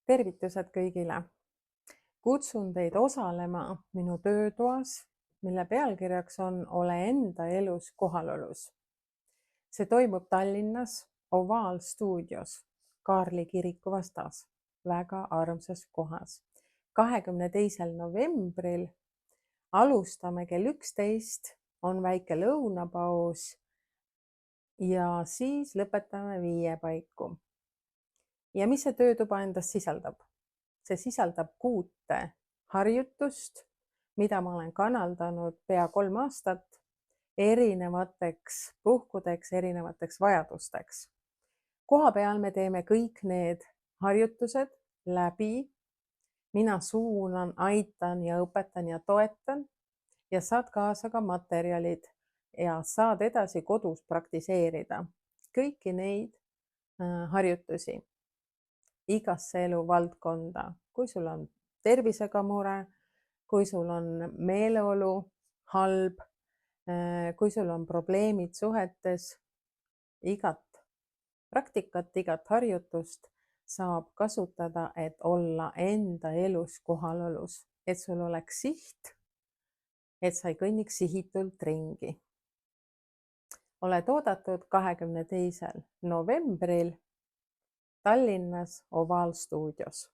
Tervitused kõigile! Kutsun teid osalema minu töötoas, mille pealkirjaks on Ole enda elus kohalolus. See toimub Tallinnas Ovaalstuudios, Kaarli kiriku vastas, väga armsas kohas. 22. novembril alustame kell 11, on väike lõunapaus ja siis lõpetame 5 paiku. Ja mis see töötuba endast sisaldab? See sisaldab 6 harjutust, mida ma olen kanaldanud pea 3 aastat erinevateks puhkudeks, erinevateks vajadusteks. Koha peal me teeme kõik need harjutused läbi. Mina suunan, aitan ja õpetan ja toetan ja saad kaasa ka materjalid ja saad edasi kodus praktiseerida kõiki neid harjutusi igasse eluvaldkonda. Kui sul on tervisega mure, kui sul on meeleolu halb, kui sul on probleemid suhetes, igat praktikat, igat harjutust saab kasutada, et olla enda elus kohalolus, et sul oleks siht, et sa ei kõnniks sihitult ringi. Oled oodatud 22. novembril Tallinnas Ovaalstuudios.